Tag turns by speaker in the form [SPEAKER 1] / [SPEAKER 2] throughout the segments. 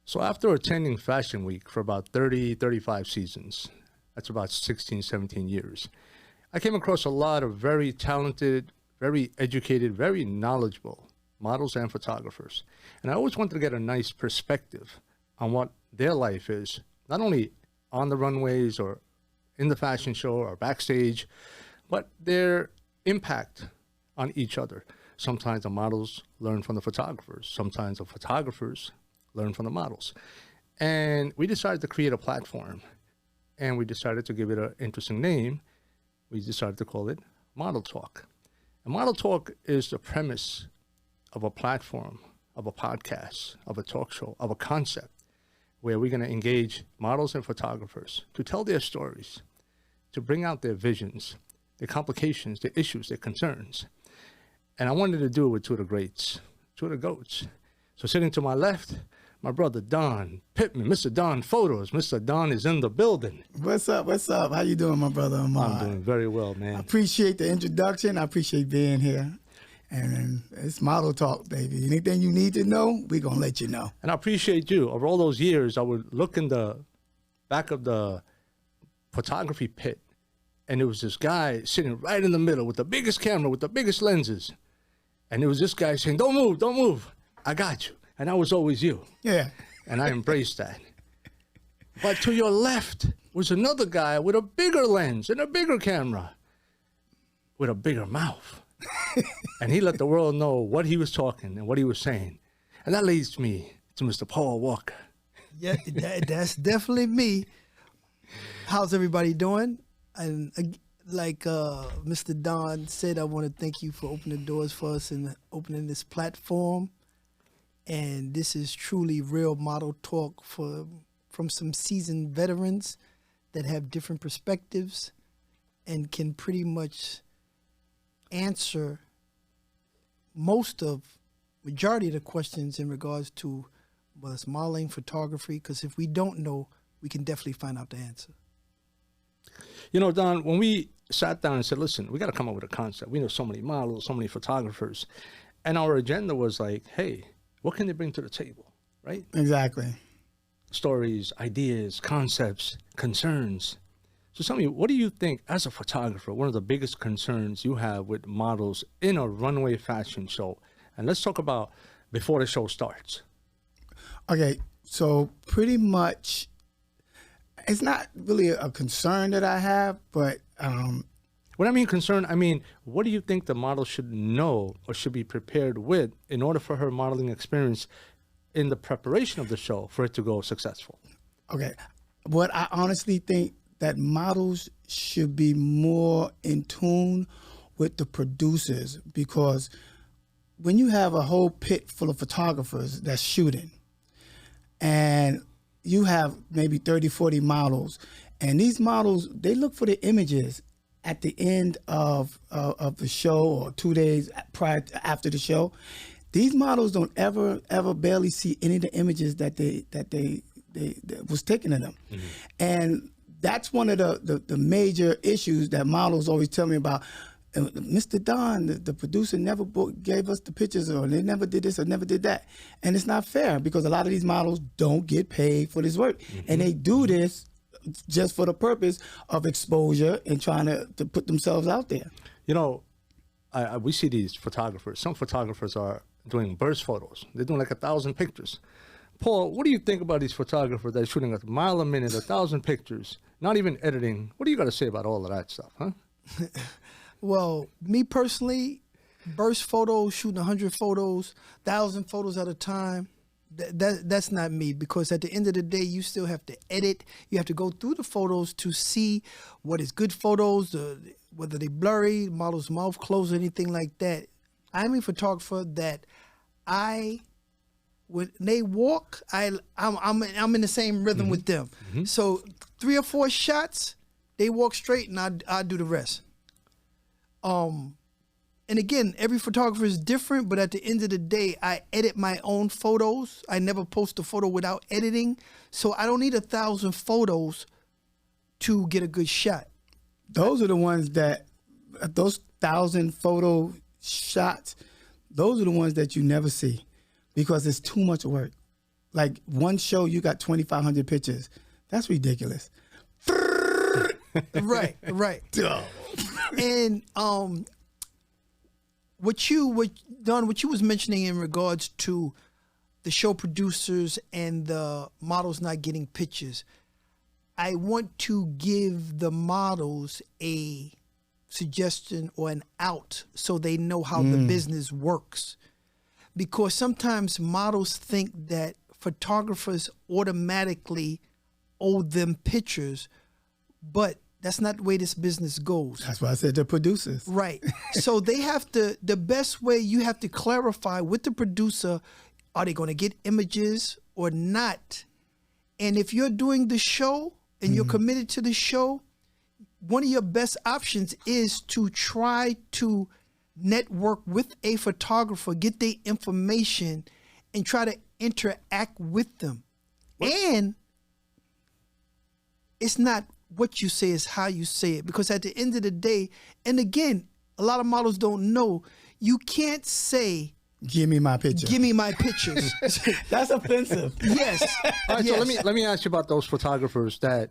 [SPEAKER 1] So after attending Fashion Week for about 30, 35 seasons, that's about 16, 17 years, I came across a lot of very talented, very educated, very knowledgeable models and photographers. And I always wanted to get a nice perspective on what their life is, not only on the runways or in the fashion show or backstage, but their impact on each other. Sometimes the models learn from the photographers. Sometimes the photographers learn from the models. And we decided to create a platform, and we decided to give it an interesting name. We decided to call it Model Talk. And Model Talk is the premise of a platform, of a podcast, of a talk show, of a concept where we're going to engage models and photographers to tell their stories, to bring out their visions, their complications, their issues, their concerns. And I wanted to do it with two of the greats, two of the GOATs. So sitting to my left, my brother Don Pittman, Mr. Don Photos. Mr. Don is in the building.
[SPEAKER 2] What's up? What's up? How you doing, my brother Ahmad?
[SPEAKER 1] I'm doing very well, man.
[SPEAKER 2] I appreciate the introduction. I appreciate being here. And it's Model Talk, baby. Anything you need to know, we're going to let you know.
[SPEAKER 1] And I appreciate you. Over all those years, I would look in the back of the photography pit, and there was this guy sitting right in the middle with the biggest camera, with the biggest lenses. And there was this guy saying, don't move, don't move. I got you. And that was always you.
[SPEAKER 2] Yeah.
[SPEAKER 1] And I embraced that. But to your left was another guy with a bigger lens and a bigger camera with a bigger mouth. And he let the world know what he was talking and what he was saying. And that leads me to Mr. Paul Walker.
[SPEAKER 3] Yeah, that's definitely me. How's everybody doing? And like Mr. Don said, I want to thank you for opening the doors for us and opening this platform. And this is truly real model talk from some seasoned veterans that have different perspectives and can pretty much answer majority of the questions in regards to whether it's modeling, photography, because if we don't know, we can definitely find out the answer.
[SPEAKER 1] You know, Don, when we sat down and said, listen, we got to come up with a concept. We know so many models, so many photographers. And our agenda was like, hey, what can they bring to the table, right?
[SPEAKER 2] Exactly.
[SPEAKER 1] Stories, ideas, concepts, concerns. So tell me, what do you think, as a photographer, one of the biggest concerns you have with models in a runway fashion show? And let's talk about before the show starts.
[SPEAKER 2] Okay, so pretty much, it's not really a concern that I have, but
[SPEAKER 1] when I mean concern, I mean, what do you think the model should know or should be prepared with in order for her modeling experience in the preparation of the show for it to go successful?
[SPEAKER 2] Okay, what I honestly think that models should be more in tune with the producers, because when you have a whole pit full of photographers that's shooting and you have maybe 30, 40 models, and these models, they look for the images at the end of the show or 2 days after the show. These models don't ever barely see any of the images that was taken of them. Mm-hmm. And that's one of the major issues that models always tell me about. Mr. Don, the producer never gave us the pictures, or they never did this or never did that. And it's not fair, because a lot of these models don't get paid for this work. Mm-hmm. And they do this just for the purpose of exposure and trying to put themselves out there.
[SPEAKER 1] You know, we see these photographers. Some photographers are doing burst photos. They're doing like 1,000 pictures. Paul, what do you think about these photographers that are shooting a mile a minute, 1,000 pictures, not even editing? What do you got to say about all of that stuff, huh?
[SPEAKER 3] Well, me personally, burst photos, shooting 100 photos, 1,000 photos at a time, that's not me, because at the end of the day, you still have to edit. You have to go through the photos to see what is good photos, whether they blurry, model's mouth closed, or anything like that. I'm a photographer that when they walk, I'm in the same rhythm mm-hmm. with them. Mm-hmm. So 3 or 4 shots, they walk straight, and I do the rest. And again, every photographer is different, but at the end of the day, I edit my own photos. I never post a photo without editing. So I don't need 1,000 photos to get a good shot.
[SPEAKER 2] Those are the ones those 1,000 photo shots, those are the ones that you never see, because it's too much work. Like one show, you got 2,500 pictures. That's ridiculous.
[SPEAKER 3] Right. And what you was mentioning in regards to the show producers and the models not getting pictures, I want to give the models a suggestion or an out so they know how the business works. Because sometimes models think that photographers automatically owe them pictures, but that's not the way this business goes.
[SPEAKER 2] That's why I said the producers.
[SPEAKER 3] Right. So they have to, the best way, you have to clarify with the producer, are they going to get images or not? And if you're doing the show and you're committed to the show, one of your best options is to try to network with a photographer, get their information, and try to interact with them. And it's not what you say, it's how you say it. Because at the end of the day, and again, a lot of models don't know, you can't say,
[SPEAKER 2] give me my picture.
[SPEAKER 3] give me my pictures.
[SPEAKER 2] That's offensive.
[SPEAKER 3] Yes.
[SPEAKER 1] All right,
[SPEAKER 3] Yes.
[SPEAKER 1] so let me ask you about those photographers that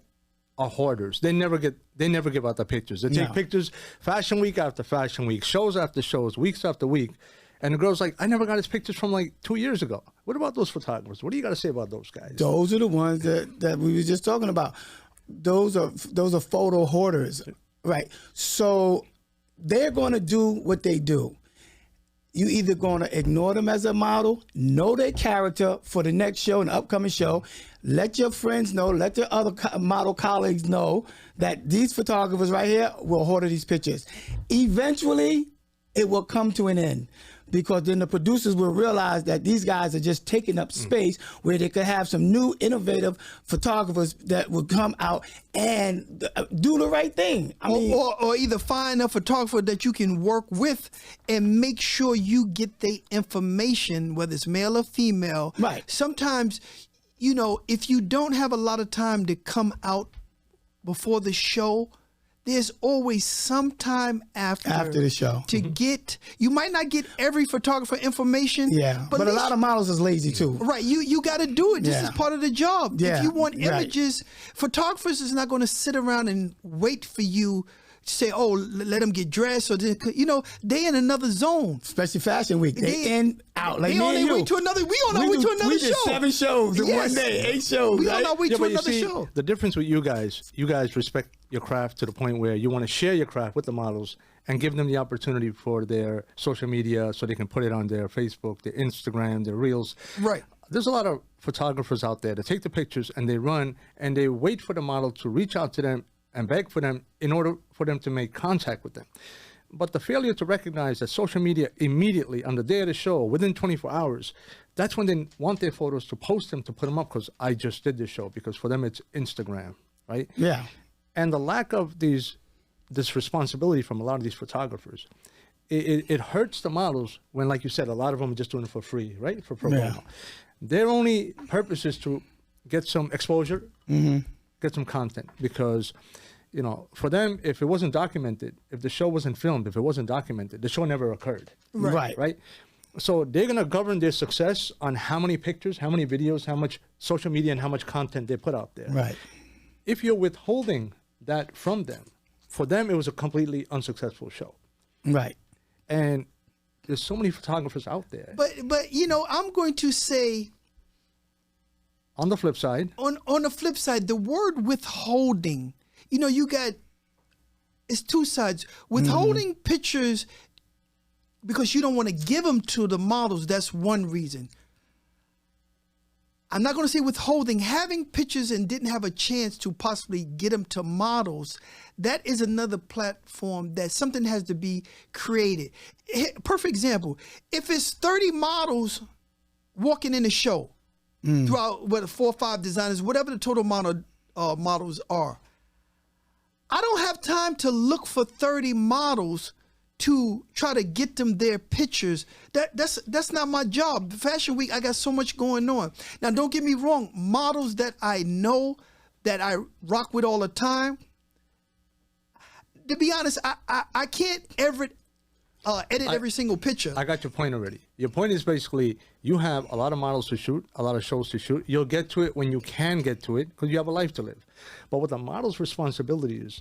[SPEAKER 1] are hoarders. They never give out the pictures. They take
[SPEAKER 2] No.
[SPEAKER 1] pictures fashion week after fashion week, shows after shows, weeks after week. And the girl's like, I never got his pictures from like 2 years ago. What about those photographers? What do you got to say about those guys?
[SPEAKER 2] Those are the ones that we were just talking about. Those are photo hoarders, right? So they're going to do what they do. You either going to ignore them as a model, know their character for the next show, an upcoming show, let your friends know, let your other model colleagues know that these photographers right here will hoard these pictures. Eventually, it will come to an end, because then the producers will realize that these guys are just taking up space where they could have some new innovative photographers that will come out and do the right thing. I mean,
[SPEAKER 3] or either find a photographer that you can work with and make sure you get their information, whether it's male or female.
[SPEAKER 2] Right.
[SPEAKER 3] Sometimes, if you don't have a lot of time to come out before the show, there's always some time after
[SPEAKER 2] the show
[SPEAKER 3] to get. You might not get every photographer information.
[SPEAKER 2] Yeah, but a lot of models is lazy too.
[SPEAKER 3] Right, you got to do it. This
[SPEAKER 2] Yeah.
[SPEAKER 3] is part of the job.
[SPEAKER 2] Yeah,
[SPEAKER 3] If you want
[SPEAKER 2] right.
[SPEAKER 3] images, photographers is not going to sit around and wait for you to say, "Oh, let them get dressed," or they in another zone.
[SPEAKER 2] Especially Fashion Week, they in out like
[SPEAKER 3] They
[SPEAKER 2] me
[SPEAKER 3] on
[SPEAKER 2] and
[SPEAKER 3] their
[SPEAKER 2] you.
[SPEAKER 3] way to another. We on our way to another
[SPEAKER 2] we
[SPEAKER 3] show.
[SPEAKER 2] did 7 shows in
[SPEAKER 3] Yes.
[SPEAKER 2] one day, 8 shows.
[SPEAKER 3] We
[SPEAKER 2] right?
[SPEAKER 3] on our way to
[SPEAKER 1] but you
[SPEAKER 3] another
[SPEAKER 1] see,
[SPEAKER 3] show.
[SPEAKER 1] the difference with you guys respect your craft to the point where you want to share your craft with the models and give them the opportunity for their social media so they can put it on their Facebook, their Instagram, their Reels.
[SPEAKER 3] Right.
[SPEAKER 1] There's a lot of photographers out there that take the pictures and they run and they wait for the model to reach out to them and beg for them in order for them to make contact with them. But the failure to recognize that social media immediately on the day of the show, within 24 hours, that's when they want their photos to post them, to put them up, because I just did this show, because for them it's Instagram, right?
[SPEAKER 2] Yeah.
[SPEAKER 1] And the lack of this responsibility from a lot of these photographers, it hurts the models when, like you said, a lot of them are just doing it for free, right? For pro bono.
[SPEAKER 2] Yeah.
[SPEAKER 1] Their only purpose is to get some exposure, get some content, because for them, if it wasn't documented, if the show wasn't filmed, if it wasn't documented, the show never occurred.
[SPEAKER 2] Right.
[SPEAKER 1] Right? So they're going to govern their success on how many pictures, how many videos, how much social media, and how much content they put out there.
[SPEAKER 2] Right.
[SPEAKER 1] If you're withholding that from them, for them, it was a completely unsuccessful show.
[SPEAKER 2] Right.
[SPEAKER 1] And there's so many photographers out there.
[SPEAKER 3] But I'm going to say,
[SPEAKER 1] On the flip side,
[SPEAKER 3] on the flip side, the word withholding, it's two sides. Withholding pictures because you don't want to give them to the models, that's one reason. I'm not going to say withholding. Having pictures and didn't have a chance to possibly get them to models, that is another platform that something has to be created. Perfect example. If it's 30 models walking in the show, throughout 4 or 5 designers, whatever the total amount of models are, I don't have time to look for 30 models to try to get them their pictures. That's not my job. Fashion Week, I got so much going on. Now, don't get me wrong. Models that I know, that I rock with all the time, to be honest, I can't ever edit every single picture.
[SPEAKER 1] I got your point already. Your point is basically you have a lot of models to shoot, a lot of shows to shoot. You'll get to it when you can get to it because you have a life to live. But what the model's responsibility is,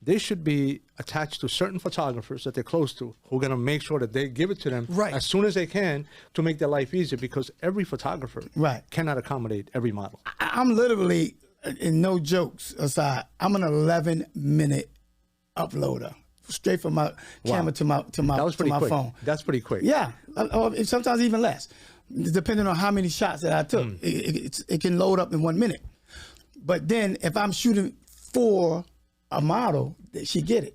[SPEAKER 1] they should be attached to certain photographers that they're close to who are going to make sure that they give it to them as soon as they can to make their life easier, because every photographer cannot accommodate every model.
[SPEAKER 2] I'm literally, and no jokes aside, I'm an 11-minute uploader. Straight from my camera to my phone.
[SPEAKER 1] That's pretty quick.
[SPEAKER 2] Yeah, or sometimes even less, depending on how many shots that I took. It can load up in 1 minute. But then if I'm shooting for a model, she get it,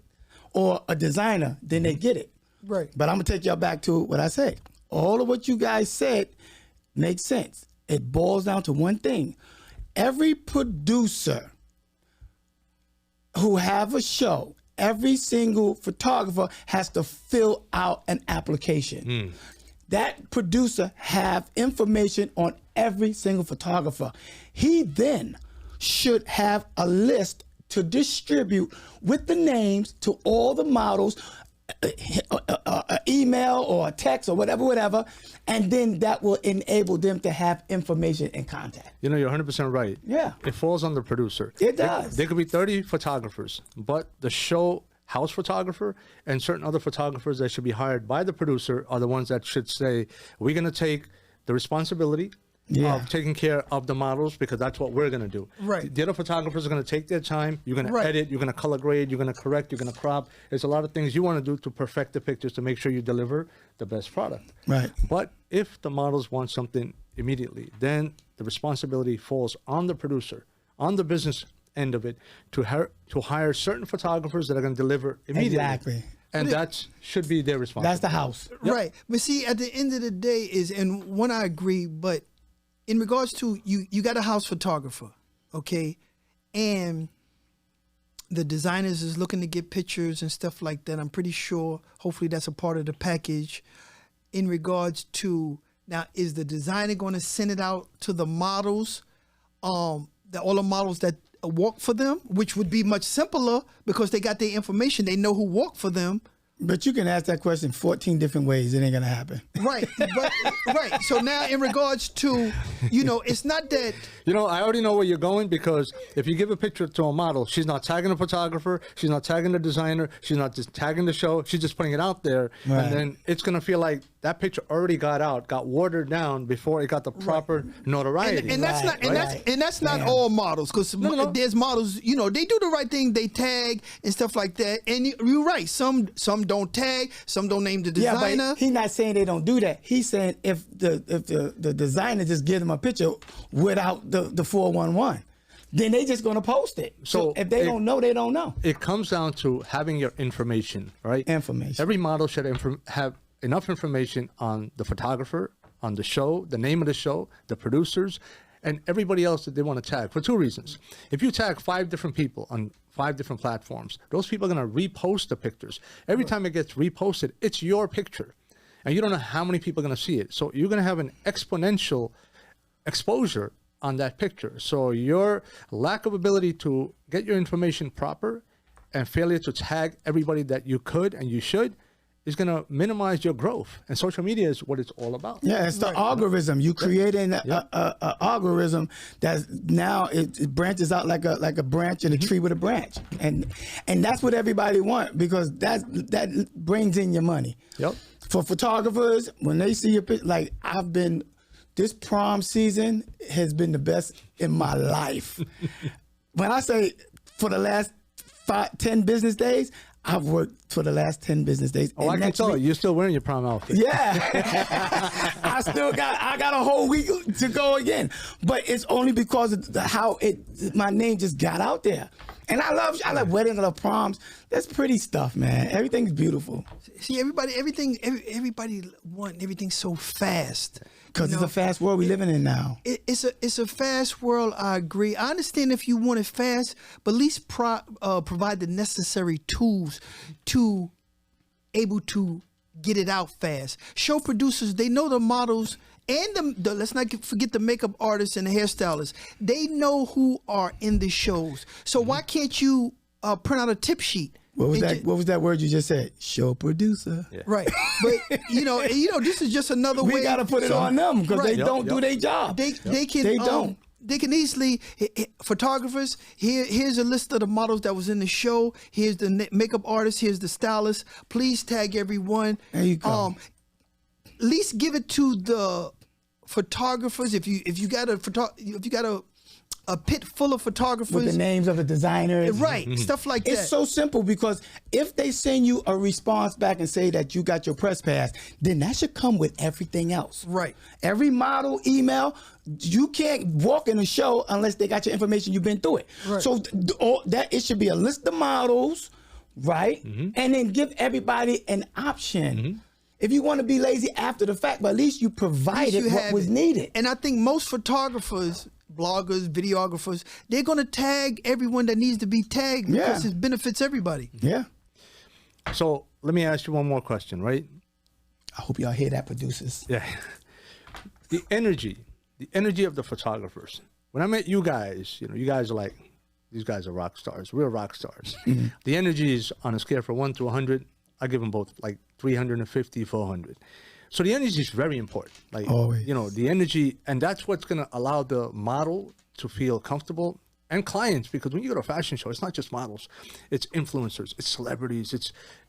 [SPEAKER 2] or a designer, then they get it.
[SPEAKER 3] Right.
[SPEAKER 2] But I'm gonna take y'all back to what I said. All of what you guys said makes sense. It boils down to one thing: every producer who have a show, every single photographer has to fill out an application. That producer have information on every single photographer. He then should have a list to distribute with the names to all the models, email or a text or whatever, and then that will enable them to have information and contact.
[SPEAKER 1] You know, you're 100% right.
[SPEAKER 2] Yeah.
[SPEAKER 1] It falls on the producer.
[SPEAKER 2] It does.
[SPEAKER 1] There could be 30 photographers, but the show house photographer and certain other photographers that should be hired by the producer are the ones that should say, we're going to take the responsibility of taking care of the models, because that's what we're going to do.
[SPEAKER 3] Right.
[SPEAKER 1] The other photographers are going to take their time. You're going to edit, you're going to color grade, you're going to correct, you're going to crop. There's a lot of things you want to do to perfect the pictures to make sure you deliver the best product.
[SPEAKER 2] Right.
[SPEAKER 1] But if the models want something immediately, then the responsibility falls on the producer, on the business end of it, to hire certain photographers that are going to deliver immediately.
[SPEAKER 2] Exactly.
[SPEAKER 1] And that should be their responsibility.
[SPEAKER 2] That's the house.
[SPEAKER 3] Right. But see, at the end of the day and when I agree, but in regards to you got a house photographer, okay? And the designers is looking to get pictures and stuff like that. I'm pretty sure, hopefully that's a part of the package. In regards to, now, is the designer going to send it out to the models, all the models that walk for them, which would be much simpler because they got their information. They know who walked for them.
[SPEAKER 2] But you can ask that question 14 different ways. It ain't going to happen.
[SPEAKER 3] Right. But, right. So now in regards to, it's not that.
[SPEAKER 1] I already know where you're going, because if you give a picture to a model, she's not tagging the photographer, she's not tagging the designer, she's not just tagging the show, she's just putting it out there. Right. And then it's going to feel like that picture already got watered down before it got the proper notoriety.
[SPEAKER 3] And that's not all models, because there's models, they do the right thing, they tag and stuff like that. And you're right, some don't tag, some don't name the designer.
[SPEAKER 2] Yeah, but he's not saying they don't do that. He's saying if the designer just gives them a picture without the 411, then they just going to post it. So if they don't know, they don't know.
[SPEAKER 1] It comes down to having your information, right?
[SPEAKER 2] Information.
[SPEAKER 1] Every model should have enough information on the photographer, on the show, the name of the show, the producers, and everybody else that they want to tag, for two reasons. If you tag 5 different people on 5 different platforms, those people are going to repost the pictures. Every time it gets reposted, it's your picture. And you don't know how many people are going to see it. So you're going to have an exponential exposure on that picture. So your lack of ability to get your information proper and failure to tag everybody that you could and you should is going to minimize your growth. And social media is what it's all about.
[SPEAKER 2] Yeah, it's the algorithm. You creating an algorithm that now it branches out like a branch in a tree with a branch, and that's what everybody want, because that brings in your money.
[SPEAKER 1] Yep.
[SPEAKER 2] For photographers, when they see your picture, like this prom season has been the best in my life. When I say for the last 10 business days, I've worked for the last 10 business days.
[SPEAKER 1] Oh, I can tell you're still wearing your prom outfit.
[SPEAKER 2] Yeah. I got a whole week to go again. But it's only because of how my name just got out there. And I love weddings, I love proms. That's pretty stuff, man. Everything's beautiful.
[SPEAKER 3] See, everybody want everything so fast.
[SPEAKER 2] Because it's a fast world we're living in now.
[SPEAKER 3] It's a fast world, I agree. I understand if you want it fast, but at least provide the necessary tools to able to get it out fast. Show producers, they know the models, and the let's not forget the makeup artists and the hairstylists. They know who are in the shows. So why can't you print out a tip sheet
[SPEAKER 2] What was that word you just said? Show producer.
[SPEAKER 1] Yeah.
[SPEAKER 3] Right. But this is just another way.
[SPEAKER 2] We got to put it on them because
[SPEAKER 3] Right.
[SPEAKER 2] they don't do their job.
[SPEAKER 3] They can
[SPEAKER 2] They don't.
[SPEAKER 3] They can easily photographers. Here's a list of the models that was in the show. Here's the makeup artist. Here's the stylist. Please tag everyone.
[SPEAKER 2] There you go.
[SPEAKER 3] At least give it to the photographers. If you got a pit full of photographers
[SPEAKER 2] With the names of the designers.
[SPEAKER 3] right, stuff like that.
[SPEAKER 2] It's so simple because if they send you a response back and say that you got your press pass, then that should come with everything else.
[SPEAKER 3] Right.
[SPEAKER 2] Every model email, you can't walk in a show unless they got your information, you've been through it.
[SPEAKER 3] Right.
[SPEAKER 2] So that it should be a list of models, right? And then give everybody an option. If you want to be lazy after the fact, but at least you provided what was needed.
[SPEAKER 3] And I think most photographers, bloggers, videographers, they're going to tag everyone that needs to be tagged because it benefits everybody.
[SPEAKER 2] Yeah.
[SPEAKER 1] So let me ask you one more question, right?
[SPEAKER 2] I hope y'all hear that, producers.
[SPEAKER 1] Yeah. The energy of the photographers. When I met you guys, you guys are like, these guys are rock stars. We're rock stars. The energy is on a scale from 1 to 100. I give them both like 350, 400. So the energy is very important. Like,
[SPEAKER 2] always.
[SPEAKER 1] The energy, and that's what's going to allow the model to feel comfortable and clients, because when you go to a fashion show, it's not just models, it's influencers, it's celebrities,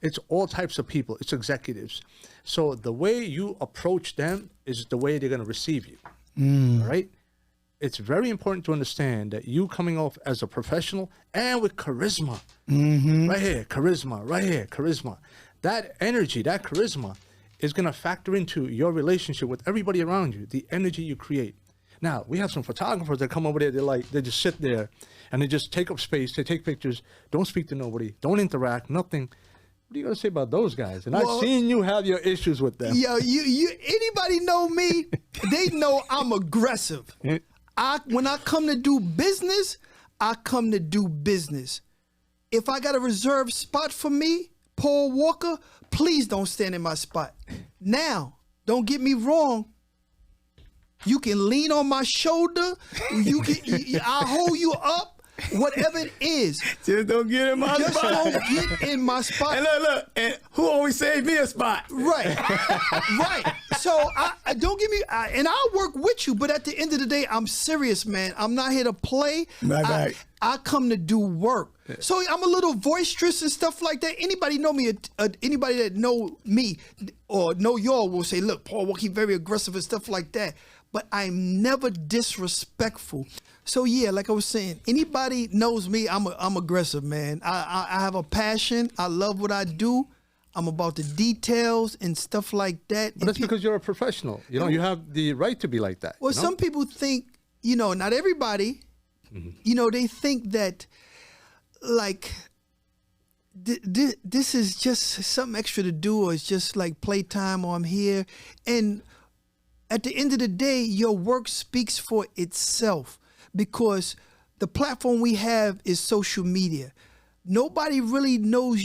[SPEAKER 1] it's all types of people, it's executives. So the way you approach them is the way they're going to receive you. All right. It's very important to understand that you coming off as a professional and with charisma, right here, charisma. That energy, that charisma is going to factor into your relationship with everybody around you, the energy you create. Now, we have some photographers that come over there, they just sit there and they just take up space, they take pictures, don't speak to nobody, don't interact, nothing. What are you going to say about those guys? And I've seen you have your issues with them.
[SPEAKER 3] Yo, anybody know me, they know I'm aggressive. When I come to do business, I come to do business. If I got a reserved spot for me, Paul Walker, please don't stand in my spot. Now, don't get me wrong. You can lean on my shoulder. I'll hold you up. Whatever it is.
[SPEAKER 2] Just don't get in my
[SPEAKER 3] Just
[SPEAKER 2] spot.
[SPEAKER 3] don't get in my spot.
[SPEAKER 2] And look, and who always saved me a spot?
[SPEAKER 3] Right. Right. So I don't give me, and I'll work with you, but at the end of the day, I'm serious, man. I'm not here to play.
[SPEAKER 2] Right.
[SPEAKER 3] I come to do work. So I'm a little boisterous and stuff like that. Anybody know me, anybody that know me or know y'all will say, look, Paul, he's very aggressive and stuff like that. But I'm never disrespectful. So yeah, like I was saying, anybody knows me, I'm aggressive, man. I have a passion. I love what I do. I'm about the details and stuff like that.
[SPEAKER 1] But that's because you're a professional. You have the right to be like that.
[SPEAKER 3] Well, some people think, not everybody, they think that like this is just something extra to do, or it's just like playtime, or I'm here. And at the end of the day, your work speaks for itself, because the platform we have is social media. Nobody really knows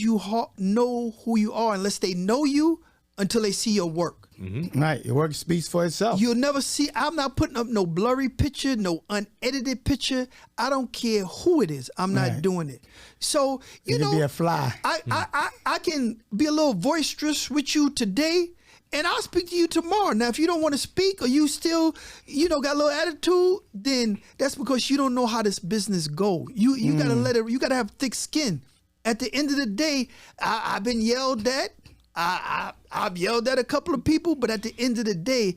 [SPEAKER 3] know who you are unless they know you until they see your work.
[SPEAKER 2] Right, your work speaks for itself.
[SPEAKER 3] You'll never see, I'm not putting up no blurry picture, no unedited picture. I don't care who it is. I'm not doing it. So, you
[SPEAKER 2] can
[SPEAKER 3] know,
[SPEAKER 2] be a fly.
[SPEAKER 3] I can be a little boisterous with you today, and I'll speak to you tomorrow. Now, if you don't want to speak, or you still, got a little attitude, then that's because you don't know how this business go. You gotta let it. You gotta have thick skin. At the end of the day, I've been yelled at. I've yelled at a couple of people, but at the end of the day,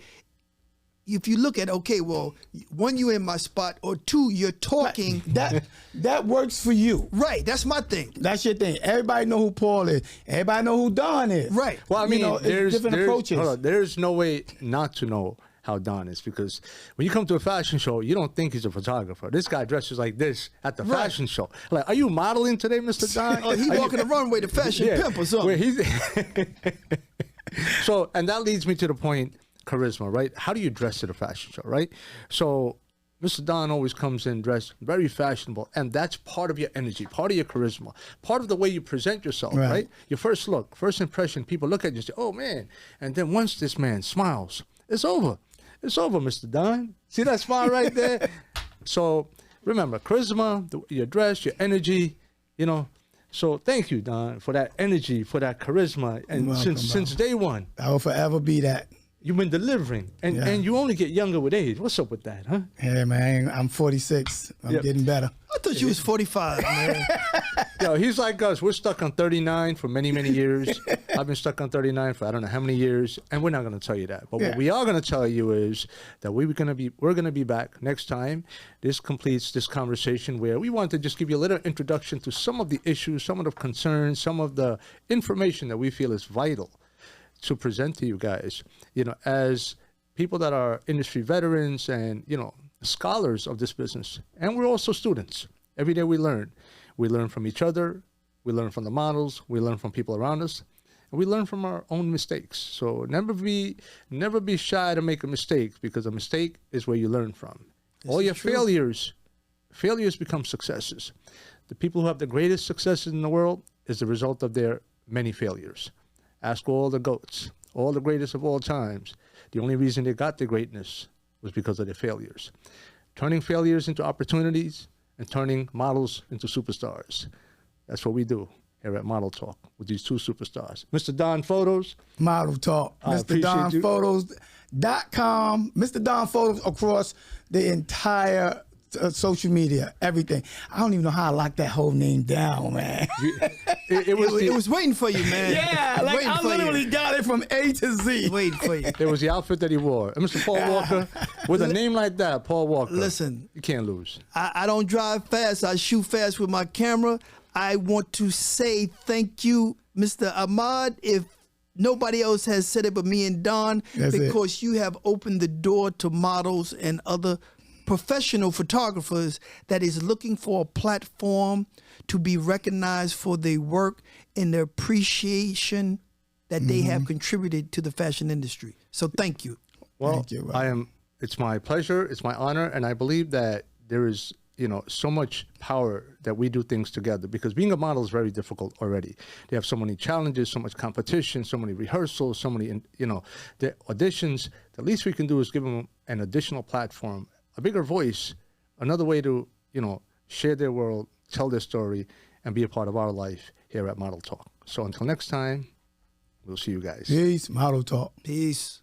[SPEAKER 3] if you look at, okay, well, one, you in my spot, or two, you're talking.
[SPEAKER 2] That works for you.
[SPEAKER 3] Right, that's my thing.
[SPEAKER 2] That's your thing. Everybody know who Paul is. Everybody know who Don is.
[SPEAKER 3] Right.
[SPEAKER 1] Well, I mean,
[SPEAKER 2] there's different approaches.
[SPEAKER 1] Hold on, there's no way not to know how Don is, because when you come to a fashion show, you don't think he's a photographer. This guy dresses like this at the fashion show. Like, are you modeling today, Mr. Don?
[SPEAKER 3] Oh, he walking the runway to fashion pimp or something.
[SPEAKER 1] Where he's So, and that leads me to the point, charisma, right? How do you dress at a fashion show, right? So Mr. Don always comes in dressed very fashionable, and that's part of your energy, part of your charisma, part of the way you present yourself, right? Your first look, first impression, people look at you and say, oh, man. And then once this man smiles, it's over. It's over, Mr. Don. See that smile right there? So remember, charisma, your dress, your energy, So thank you, Don, for that energy, for that charisma, and
[SPEAKER 2] You're welcome,
[SPEAKER 1] since day one,
[SPEAKER 2] I will forever be that.
[SPEAKER 1] you've been delivering, and
[SPEAKER 2] Yeah.
[SPEAKER 1] and you only get younger with age. What's up with that, huh?
[SPEAKER 2] Hey, man, I'm 46. I'm
[SPEAKER 1] Yep.
[SPEAKER 2] getting better.
[SPEAKER 3] I thought you was 45, man.
[SPEAKER 1] Yo, he's like us. We're stuck on 39 for many, many years. I've been stuck on 39 for I don't know how many years, and we're not going to tell you that. But
[SPEAKER 2] Yeah.
[SPEAKER 1] what we are going to tell you is that we're going to be back next time. This completes this conversation where we want to just give you a little introduction to some of the issues, some of the concerns, some of the information that we feel is vital to present to you guys. You know, as people that are industry veterans and scholars of this business, and we're also students. Every day we learn. We learn from each other. We learn from the models. We learn from people around us. And we learn from our own mistakes. So never be shy to make a mistake, because a mistake is where you learn from. All your failures become successes. The people who have the greatest successes in the world is the result of their many failures. Ask all the GOATs, all the greatest of all times. The only reason they got their greatness was because of their failures. Turning failures into opportunities and turning models into superstars. That's what we do here at Model Talk with these two superstars. Mr. Don Photos.
[SPEAKER 2] Model Talk.
[SPEAKER 1] I appreciate you.
[SPEAKER 2] MrDonPhotos.com. Mr. Don Photos across the entire social media, everything. I don't even know how I locked that whole name down, man.
[SPEAKER 1] It
[SPEAKER 3] was waiting for you, man.
[SPEAKER 2] Yeah, like
[SPEAKER 3] Waiting
[SPEAKER 2] I
[SPEAKER 3] for you.
[SPEAKER 2] literally got it from A to Z.
[SPEAKER 3] Waiting for you.
[SPEAKER 1] It was the outfit that he wore. And Mr. Paul Walker, with a name like that, Paul Walker.
[SPEAKER 3] Listen.
[SPEAKER 1] You can't lose.
[SPEAKER 3] I don't drive fast. I shoot fast with my camera. I want to say thank you, Mr. Ahmad, if nobody else has said it but me and Don,
[SPEAKER 2] That's
[SPEAKER 3] because you have opened the door to models and other professional photographers that is looking for a platform to be recognized for their work and their appreciation that they have contributed to the fashion industry. So thank you.
[SPEAKER 1] Well,
[SPEAKER 2] Thank you,
[SPEAKER 1] it's my pleasure, it's my honor, and I believe that there is, so much power that we do things together, because being a model is very difficult already. They have so many challenges, so much competition, so many rehearsals, so many, the auditions. The least we can do is give them an additional platform, a bigger voice, another way to, share their world, tell their story, and be a part of our life here at Model Talk. So until next time, we'll see you guys.
[SPEAKER 2] Peace. Model Talk.
[SPEAKER 3] Peace.